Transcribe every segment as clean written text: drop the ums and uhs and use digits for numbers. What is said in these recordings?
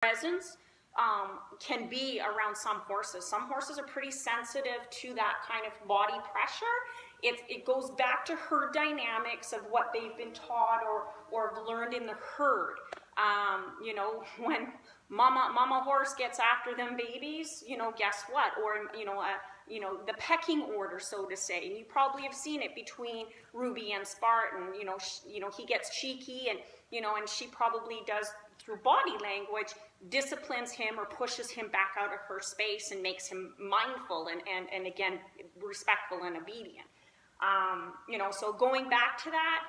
presence can be around some horses. Some horses are pretty sensitive to that kind of body pressure. It goes back to herd dynamics of what they've been taught or have learned in the herd. You know, when mama horse gets after them babies, you know, guess what? Or, you know, the pecking order, so to say. And you probably have seen it between Ruby and Spartan. You know, he gets cheeky, and you know, and she probably does, through body language, disciplines him or pushes him back out of her space and makes him mindful and again, respectful and obedient. You know, so going back to that,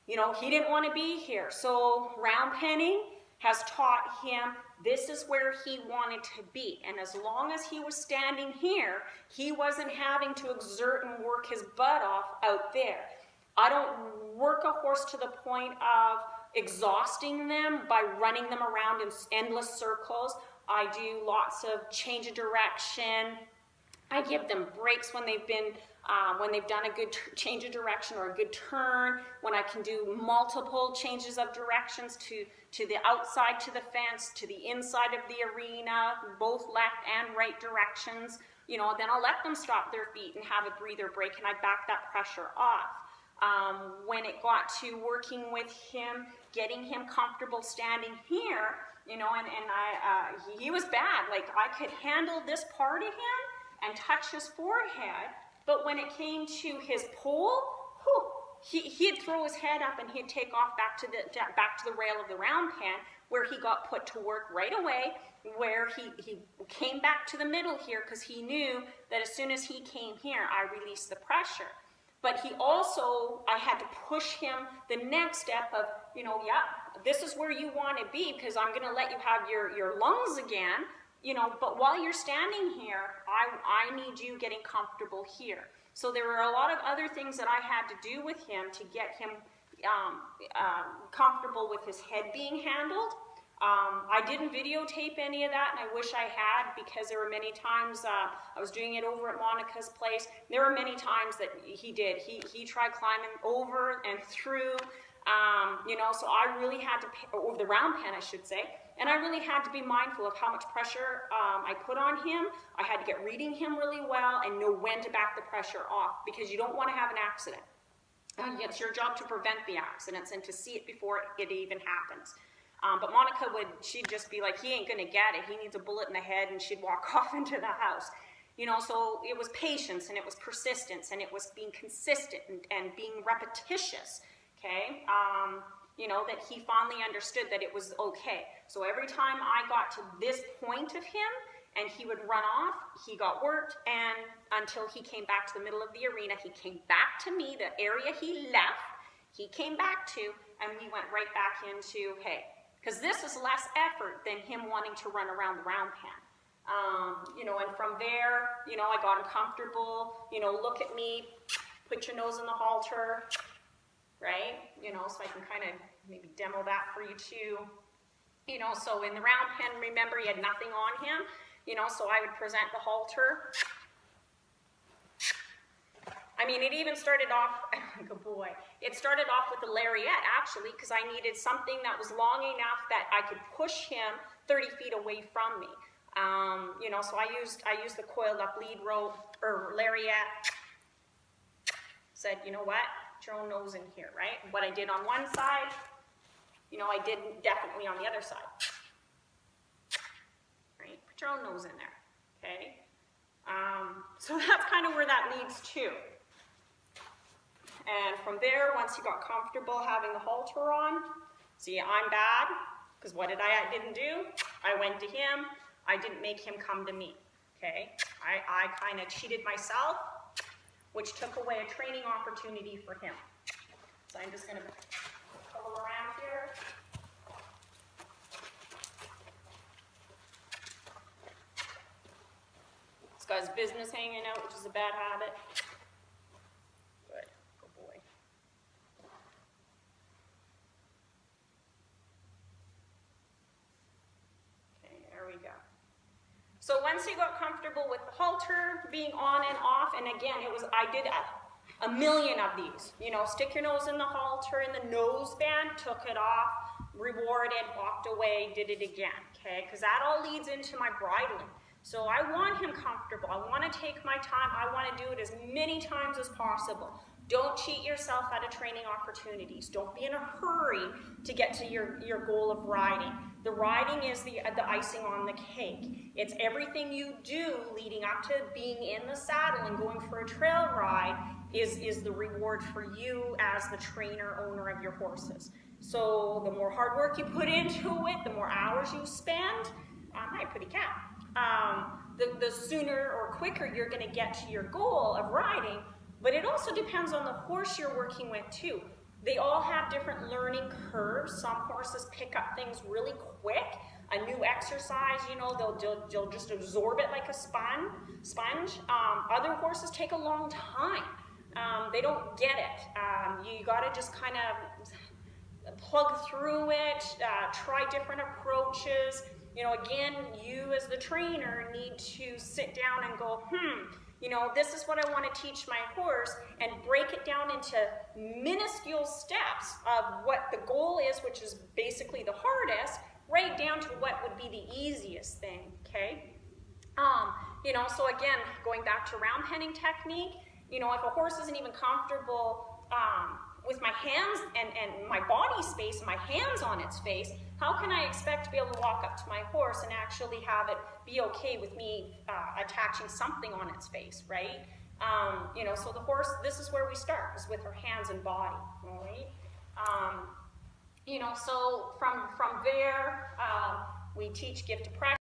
you know, he didn't want to be here. So round penning has taught him this is where he wanted to be. And as long as he was standing here, he wasn't having to exert and work his butt off out there. I don't work a horse to the point of exhausting them by running them around in endless circles. I do lots of change of direction. I give them breaks when they've been, when they've done a good change of direction or a good turn, when I can do multiple changes of directions to the outside, to the fence, to the inside of the arena, both left and right directions. You know, then I'll let them stop their feet and have a breather break, and I back that pressure off. When it got to working with him, getting him comfortable standing here, you know, and he was bad. Like, I could handle this part of him and touch his forehead, but when it came to his pole, he'd throw his head up and he'd take off back to the rail of the round pen, where he got put to work right away, where he came back to the middle here because he knew that as soon as he came here, I released the pressure. But he also, I had to push him the next step of, you know, yeah, this is where you want to be because I'm going to let you have your lungs again, you know, but while you're standing here, I need you getting comfortable here. So there were a lot of other things that I had to do with him to get him comfortable with his head being handled. I didn't videotape any of that, and I wish I had, because there were many times, I was doing it over at Monica's place, there were many times that he did. He tried climbing over and through, you know, so I really had to, over the round pen, I should say, and I really had to be mindful of how much pressure I put on him. I had to get reading him really well and know when to back the pressure off, because you don't want to have an accident. It's your job to prevent the accidents and to see it before it even happens. But Monica she'd just be like, he ain't gonna get it, he needs a bullet in the head, and she'd walk off into the house. You know, so it was patience, and it was persistence, and it was being consistent and being repetitious, okay? You know, that he finally understood that it was okay. So every time I got to this point of him, and he would run off, he got worked, and until he came back to the middle of the arena, he came back to me, the area he left, he came back to, and we went right back into, hey, because this is less effort than him wanting to run around the round pen. You know, and from there, you know, I got him comfortable, you know, look at me, put your nose in the halter, right? You know, so I can kind of maybe demo that for you too. You know, so in the round pen, remember, he had nothing on him, you know, so I would present the halter. I mean, it even started off, good boy, it started off with the lariat, actually, because I needed something that was long enough that I could push him 30 feet away from me. You know, so I used the coiled up lead rope, or lariat. Said, you know what, put your own nose in here, right? What I did on one side, you know, I did definitely on the other side. Right, put your own nose in there, okay? So that's kind of where that leads to. And from there, once he got comfortable having the halter on, see, I'm bad, because what did I didn't do? I went to him, I didn't make him come to me, okay? I kind of cheated myself, which took away a training opportunity for him. So I'm just going to pull around here. This guy's business hanging out, which is a bad habit. So once he got comfortable with the halter being on and off, and again, I did a million of these. You know, stick your nose in the halter, in the nose band, took it off, rewarded, walked away, did it again, okay? Because that all leads into my bridling. So I want him comfortable. I want to take my time. I want to do it as many times as possible. Don't cheat yourself out of training opportunities. Don't be in a hurry to get to your goal of riding. The riding is the icing on the cake. It's everything you do leading up to being in the saddle and going for a trail ride is the reward for you as the trainer, owner of your horses. So the more hard work you put into it, the more hours you spend, hi, pretty cat, the sooner or quicker you're going to get to your goal of riding. But it also depends on the horse you're working with too. They all have different learning curves. Some horses pick up things really quick. A new exercise, you know, they'll just absorb it like a sponge. Other horses take a long time. They don't get it. You got to just kind of plug through it, try different approaches. You know, again, you as the trainer need to sit down and go, you know, this is what I want to teach my horse, and break it down into minuscule steps of what the goal is, which is basically the hardest, right down to what would be the easiest thing, okay? You know, so again, going back to round penning technique, you know, if a horse isn't even comfortable with my hands and my body space, my hands on its face, how can I expect to be able to walk up to my horse and actually have it be okay with me attaching something on its face, right? You know, so the horse, this is where we start, is with her hands and body, all right? You know, so from there, we teach gift to practice.